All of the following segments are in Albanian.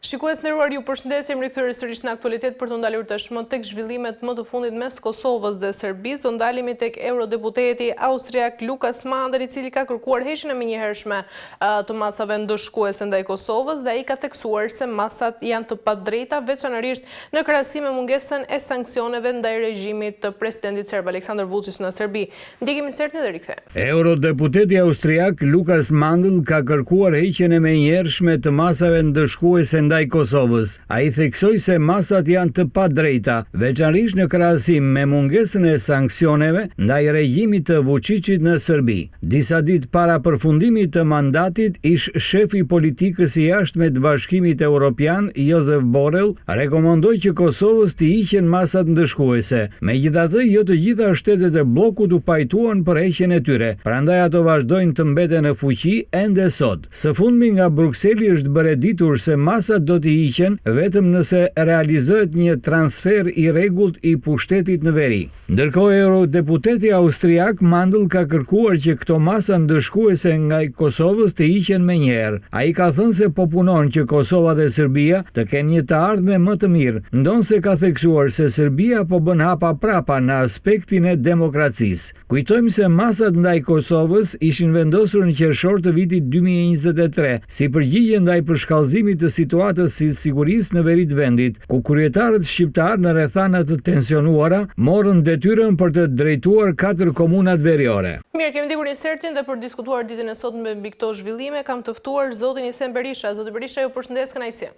Shikues nderuar, ju përshëndesim, rikthyer sërish në aktualitet për të ndalur tashmë tek zhvillimet më të fundit mes Kosovës dhe Serbisë. Do ndalemi tek eurodeputeti austriak Lukas Mandl, i cili ka kërkuar heqjen e menjëhershme të masave ndëshkuese ndaj Kosovës dhe ai ka theksuar se masat janë të padrejta, veçanërisht në krahasim me mungesën e sanksioneve ndaj regjimit të presidentit serb Aleksandar Vučić në Serbi. Ndjekim insertin dhe rikthehemi. Eurodeputeti austriak Lukas Mandl ka kërkuar heqjen e menjëhershme të masave ndëshkuese ndaj Kosovës. Ai theksoi se masat janë të padrejta, veçanërisht në krahasim me mungesën e sanksioneve ndaj regjimit të Vučićit në Serbi. Disa ditë para përfundimit të mandatit, ish shefi politikës i jashtme të Bashkimit Evropian, Josep Borrell, rekomandoi që Kosovës të hiqen masat ndëshkuese. Megjithatë, jo të gjitha shtetet e bllokut u pajtuan për heqjen e tyre, prandaj ato vazhdojnë të mbeten në fuqi ende sot. Së fundmi nga Brukseli është bërë ditur se masat do të hiqen vetëm nëse realizohet një transfer i rregullt i pushtetit në veri. Ndërkohë, eurodeputeti austriak Mandl ka kërkuar që këto masa ndëshkuese nga Kosovës të hiqen menjëherë. Ai ka thënë se po punon që Kosova dhe Serbia të kenë një të ardhme më të mirë, ndonse ka theksuar se Serbia po bën hapa prapa në aspektin e demokracisë. Kujtojmë se masat ndaj Kosovës ishin vendosur në qershor të vitit 2023 si përgjigje ndaj përshkallëzimit të situatës si sigurisë në veri të vendit, ku kryetarët shqiptar në rrethana të tensionuara morën detyrën për të drejtuar 4 komunat veriore. Mirë, kemi ndjekur insertin dhe për diskutuar ditën e sotme mbi këto zhvillime kam të ftuar zotin Isem Berisha. Zoti Berisha, ju përshëndes, kënaqësi.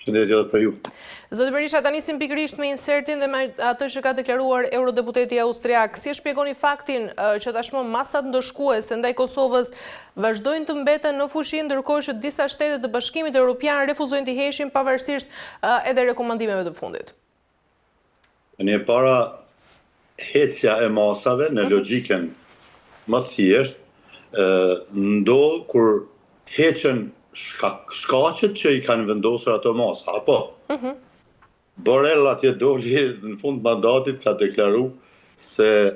Shëndetje edhe për ju. Zoti Berisha, ta nisim pikërisht me insertin dhe me atë që ka deklaruar eurodeputeti austriak. Si e shpjegoni faktin që tashmë masat ndëshkuese ndaj Kosovës vazhdojnë të mbeten në fuqi, ndërkohë që disa shtete të Bashkimit Evropian refuzojnë të heqin pavarësisht edhe rekomandimeve të fundit? Një para, heqja e masave në logjikën më të thjeshtë ndodh kur heqen shkaqet që i kanë vendosur ato masa, apo? Borrell atje doli në fund mandatit ka deklaru se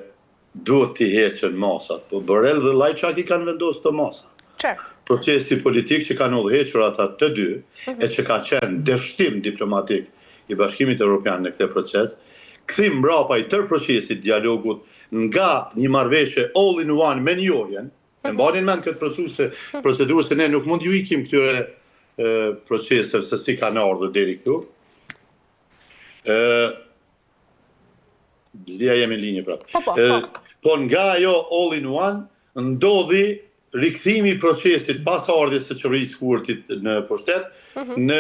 duhet t'i heqen masat, po Borrell dhe Lajçak i kanë vendosur ato masa. Procesi politik që kanë udhëhequr ata të dy, e që ka qenë dështim diplomatik i Bashkimit Evropian në këtë proces, kthim mbrapa i tërë procesit dialogut nga një marrëveshje all in one me Njorjen. E mbanin mend këtë procedurë se ne nuk mund ju ikim këtyre proceseve se si kanë ardhur deri këtu. Zdia jemi në linjë prapë. Po nga ajo all in one ndodhi rikthimi i procesit pas ardhjes së qeverisë Kurtit në pushtet, në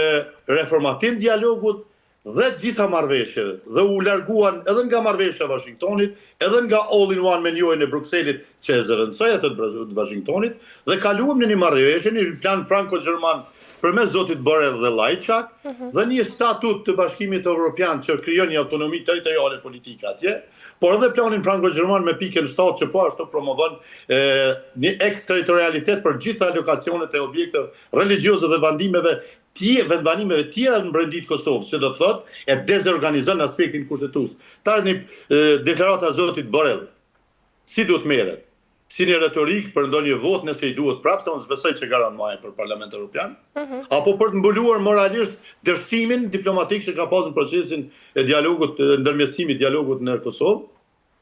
reformatim dialogut dhe gjitha marrëveshjeve, dhe u larguan edhe nga marrëveshja e Washingtonit, edhe nga all-in-one me njojën e Brukselit që e zëvendësoi atë të Washingtonit, dhe kaluam në një marrëveshje, një plan franko-gjerman përmes zotit Borrell dhe Lajçak, dhe një statut të Bashkimit Evropian që krijon një autonomi territoriale politike atje, por edhe planin franko-gjerman me pikën 7 që po ashtu promovon një eksterritorialitet për gjitha lokacionet e objekteve religjioze dhe vendbanimeve tjera në brendit Kosovës, që do të thotë e dezorganizon aspektin kushtetues. Tani deklarata e zotit Borrell, si duhet merret? Si një retorik për ndonjë vot nëse i duhet prapë, se unë besoj që garon më për Parlamentin Evropian, apo për të mbuluar moralisht dështimin diplomatik që ka pasur në procesin e dialogut, ndërmjetësimit dialogut në Kosovë?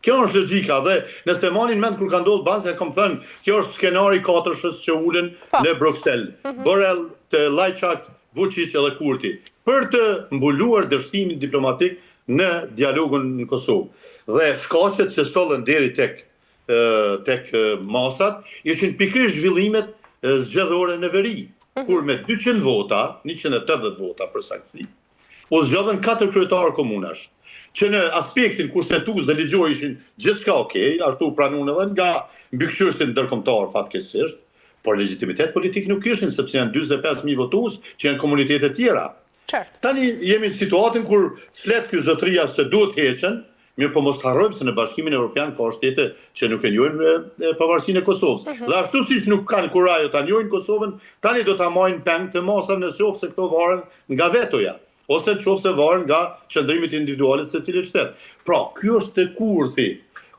Kjo është logjika dhe nëse marrin mend kur ka ndodhur Banska, kam thënë, kjo është skenari 4-shës që ulen në Bruksel. Borrell, Lajçak, Vučić edhe Kurti, për të mbuluar dështimin diplomatik në dialogun në Kosovë. Dhe shkaqet që sollën deri tek masat ishin pikërisht zhvillimet zgjedhore në veri, kur me 200 vota, 180 vota për saktësi, u zgjodhen 4 kryetarë komunash, që në aspektin kushtetues dhe ligjor ishin gjithçka okay, ashtu pranuar edhe nga mbikëqyrësit ndërkombëtar fatkeqësisht, por legitimitet politik nuk kishin, sepse janë 45.000 votues që janë komunitete tjera. Tani jemi në situatën kur flet ky zotëria se duhet heqen, Mirë po mos harrojmë se në Bashkimin Evropian ka shtete që nuk e njohin pavarësinë e Kosovës. Dhe ashtu siç nuk kanë kurajo ta njohin Kosovën, tani do ta marrin peng të masave nëse këto varen nga vetoja, ose nëse varen nga qëndrimit individualit secilit shtet. Pra, ky është te kurthi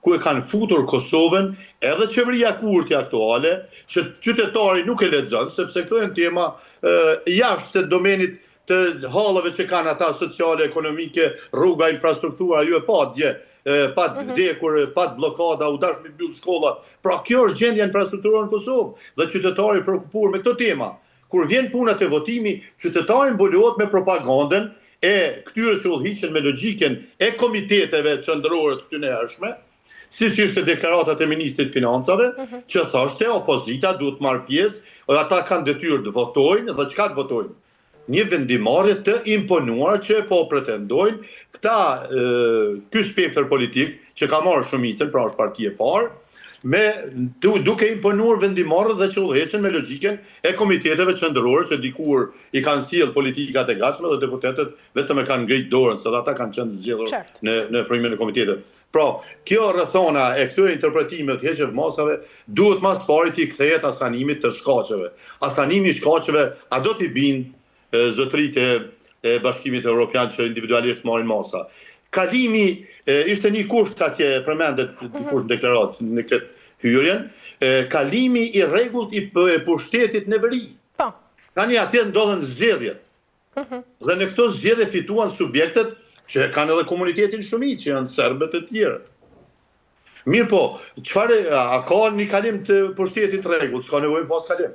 ku e kanë futur Kosovën edhe qeveria kurti aktuale, që qytetari nuk e lexon, sepse këto janë tema jashtë domenit të hallave që kanë ata sociale, ekonomike, rruga, infrastruktura, ju e pa dje, pa vdekur, pa blokada, u dash me mbyll shkollat. Pra kjo është gjendja infrastrukturore në Kosovë dhe qytetari preokupuar me këto tema. Kur vjen puna te votimi, qytetari mbuluohet me propagandën e këtyre që udhhiqen me logjikën e komiteteve qendrore të këtyre hershme, siç ishte deklaratat e ministrit financave, që thoshte opozita duhet marrë pjesë, ata kanë detyrë të votojnë dhe çka të votojnë? Një vendimarrje të imponuar që po pretendojnë ky spektër politik që ka marrë shumicën, pra është partia e parë, duke imponuar vendimarrjet dhe që udhëheqen me logjikën e komiteteve qendrore që dikur i kanë sjell politikat e gatshme dhe deputetët vetëm e kanë ngrit dorën se ata kanë qenë zgjedhur në frymën e komitetit. Pra, kjo rrethona e këtyre interpretimeve të heqjeve masave duhet mas pari t'i kthehet askanimit të shkaqeve. Askanimi i shkaqeve a do t'i bindë zotërit e Bashkimit Evropian që individualisht marrin masa. Kalimi ishte një kusht atje përmendet dikush në deklaratë në këtë hyrjen, kalimi i rregullt i pushtetit në veri. Tani atje ndodhen zgjedhjet. Dhe në këto zgjedhje fituan subjektet që kanë edhe komunitetin shumic, që janë serbët e tjerë. Mirë po, a ka një kalim të pushtetit rregullt, s'ka nevojë pas kalim.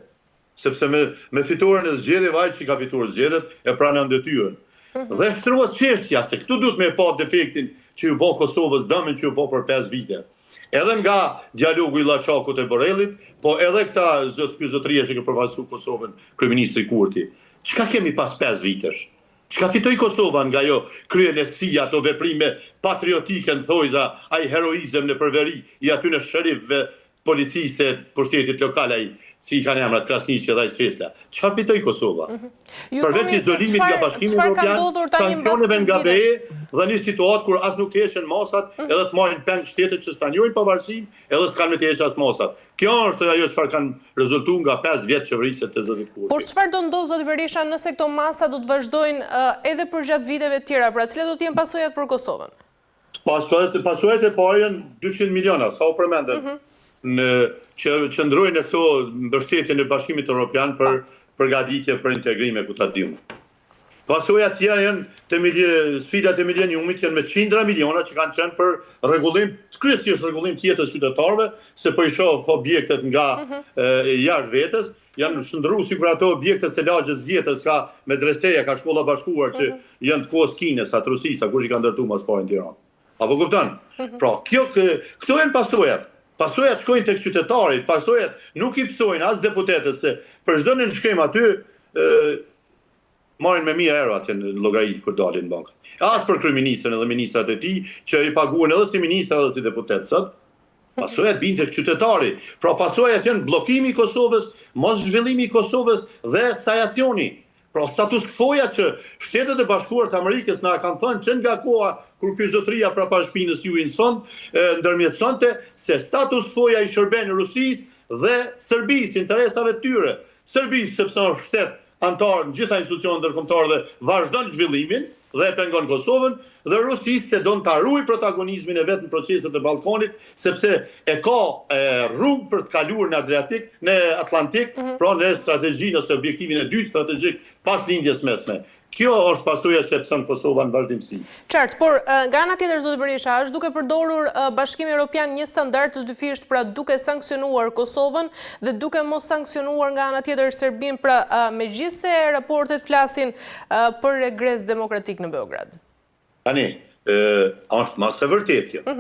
Sepse me fituarën e zgjedhjeve ai që ka fituar zgjedhjet e pranon detyrën. Dhe shtrohet çështja se këtu duhet me pa defektin që u bë Kosovës dëmin që u bë për 5 vite. Edhe nga dialogu i Llaçakut e Borrellit, po edhe ky zotëria që ka përfaqësuar Kosovën, kryeministri Kurti. Çka kemi pas 5 vitesh? Çka fitoi Kosova nga ajo kryenësia, ato veprime patriotike në thojza, ai heroizëm në përveri i aty në sherifëve, policisë, pushtetit lokal ai si i kanë emrat Krasniqi dhe Isfesla. Çfarë fitoi Kosova? Përveç izolimit nga Bashkimi Evropian, sanksioneve nga BE dhe një situatë kur as nuk heqen masat, edhe të marrin peng shtetet që s'ta njohin pavarësinë, edhe s'kan me të heqë as masat. Kjo është ajo çfarë kanë rezultuar nga 5 vjet qeverisje të zotit Kurti. Por çfarë do ndodhë zoti Berisha nëse këto masa do të vazhdojnë edhe përgjatë viteve të tjera, pra cilat do të jenë pasojat për Kosovën? Pasojat e parë janë 200 miliona, sa u përmendën. Që ndrojnë këto mbështetjen e Bashkimit Evropian për përgatitje për integrime ku ta dimë. Pasojat tjera janë sfidat e mileniumit, janë me qindra miliona që kanë qenë për rregullim, kryesisht rregullim të jetës qytetarëve, se po i shoh objektet nga jashtë vetes, janë shndruar sikur ato objekte se lagjes vjetës ka medreseja, ka shkolla bashkuar që janë të kohës Kinës, atë Rusisë, kush i ka ndërtuar mas parë në Tiranë. Apo kupton? Pra, këto janë pasojat. Pasojat shkojnë tek qytetarit, pasojat nuk i psojnë as deputetët se për çdo nënshkrim aty marrin me 1000 euro atje në llogari kur dalin në bankë. As për kryeministrin edhe ministrat e tij që i paguhen edhe si ministra edhe si deputet sot. Pasojat bijnë tek qytetari. Pra pasojat janë bllokimi i Kosovës, mos zhvillimi i Kosovës dhe stajacioni. Pra status quo-ja që Shtetet e Bashkuara të Amerikës na kanë thënë që nga koha kur ky zotëria prapa shpinës ju ndërmjetësonte se status quo-ja i shërben Rusisë dhe Serbisë, interesave të tyre. Serbisë sepse është shtet antar në gjitha institucionet ndërkombëtare dhe vazhdon zhvillimin dhe e pengon Kosovën, dhe Rusisë se don ta ruaj protagonizmin e vet në proceset e Ballkanit, sepse e ka rrugë për të kaluar në Adriatik, në Atlantik, pra në strategjinë ose objektivin e dytë strategjik pas lindjes mesme. Kjo është pasojë që pson Kosova në vazhdimsi. Qartë, por nga ana tjetër zoti Berisha, është duke përdorur Bashkimi Evropian një standard të dyfisht, pra duke sanksionuar Kosovën dhe duke mos sanksionuar nga ana tjetër Serbinë, pra megjithse raportet flasin për regres demokratik në Beograd. Tani, është mas e vërtet kjo.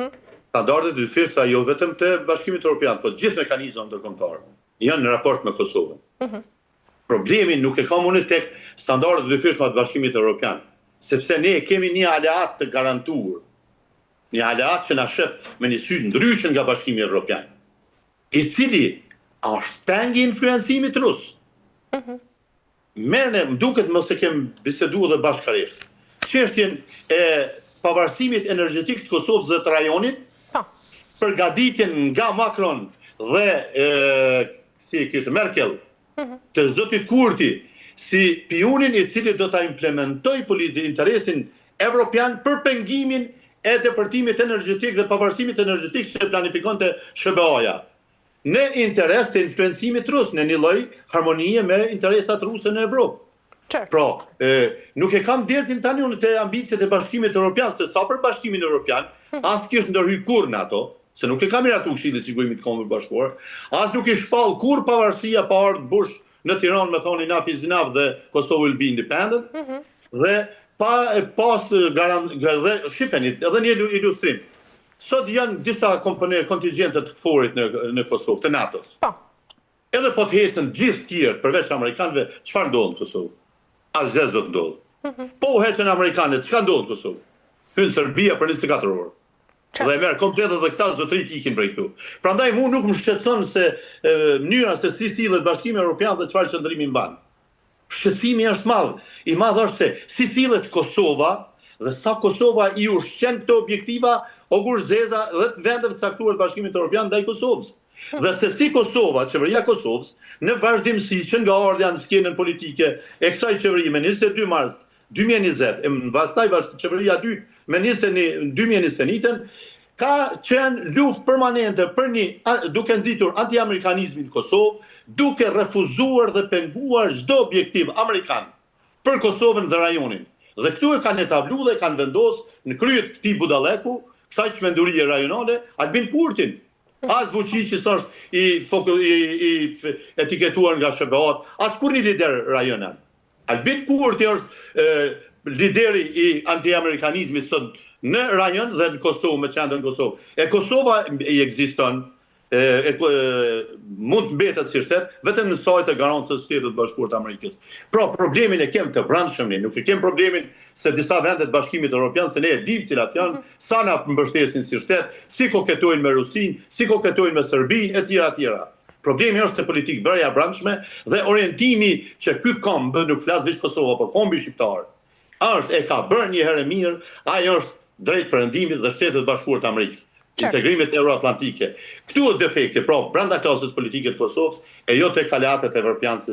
Standardet e dyfishta jo vetëm të Bashkimit Evropian, por gjithë mekanizmat ndërkombëtar janë në raport me Kosovën. Problemi nuk e kam unë tek standardet e dyfishme të Bashkimit Evropian, sepse ne kemi një aleat të garantuar, një aleat që na shef me një sy ndryshëm nga Bashkimi Evropian, i cili është peng i influencimit rus. Më duket mos e kem biseduar dhe bashkërisht. Çështjen e pavarësimit energjetik të Kosovës dhe të rajonit, përgatitjen nga Macron dhe si kishte Merkel të zotit Kurti si pionin i cili do ta implementoj interesin evropian për pengimin e depërtimit energjetik dhe pavarësimit energjetik që planifikonte SBA-ja. Në interes të influencimit rus, në një lloj harmonie me interesat ruse në Evropë. Pra, nuk e kam dertin tani unë të ambicjet e Bashkimit Evropian, se sa për Bashkimin Evropian, as kishte ndërhyr kurrë në ato, se nuk e kam miratu Këshilli i Sigurimit të Kombëve Bashkuar, as nuk i shpall kur pavarësia pa ardhur Bush në Tiranë me thonë enough is enough dhe Kosovo will be independent, dhe pas dhe shifeni, edhe një ilustrim. Sot janë disa kontingjente të këforit në Kosovë, të NATO-s. Edhe po të heqën gjithë tjerë, përveç amerikanëve, çfarë ndodh në Kosovë? Asgjë do të ndodhë. Po u heqën amerikanët, çka ndodh në Kosovë? Hyn Serbia për 24 orë. Dhe merr komplet edhe këta zotërit ikin prej këtu. Prandaj mua nuk më shqetëson se mënyra se si sillet Bashkimi Evropian dhe çfarë qëndrimi mban. Shqetësimi është madh. I madh është se si sillet Kosova dhe sa Kosova i ushqen këto objektiva ogur zeza dhe vendeve të caktuara të Bashkimit Evropian ndaj Kosovës. Dhe se si Kosova, qeveria Kosovës, në vazhdimsi që nga ardha në skenën politike e kësaj qeverie me 22 mars 2020, e pastaj qeveria e dytë me 2021, ka qenë luftë permanente për duke nxitur anti-amerikanizmin në Kosovë, duke refuzuar dhe penguar çdo objektiv amerikan për Kosovën dhe rajonin. Dhe këtu e kanë etabluar dhe kanë vendosur në kryet këtij budalleku, kësaj qeverie rajonale, Albin Kurtin. As Vučić është i etiketuar nga SBA-t, as kur një lider rajonal. Albin Kurti është lideri i anti-amerikanizmit sot në rajon dhe në Kosovë, me qendrën në Kosovë. E Kosova i ekziston, mund të mbetet si shtet, vetëm në sajt e garancës së Shtetit Bashkuar të Amerikës. Pra, problemin e kem të brendshëm, nuk e kem problemin se disa vendet Bashkimit Evropian, se ne e dim cilat janë, sa na mbështesin si shtet, si koketojnë me Rusinë, si koketojnë me Serbinë, etj. Problemi është të politikë bërja brendshme dhe orientimi që ky komb, nuk flas veç Kosova, por kombi shqiptar, e ka bërë një herë mirë, ai është drejt perëndimit dhe Shtetet Bashkuar të Amerikës. Integrimit euroatlantike. Këtu është defekti, pra brenda klasës politike të Kosovës e jo tek aleatët evropianë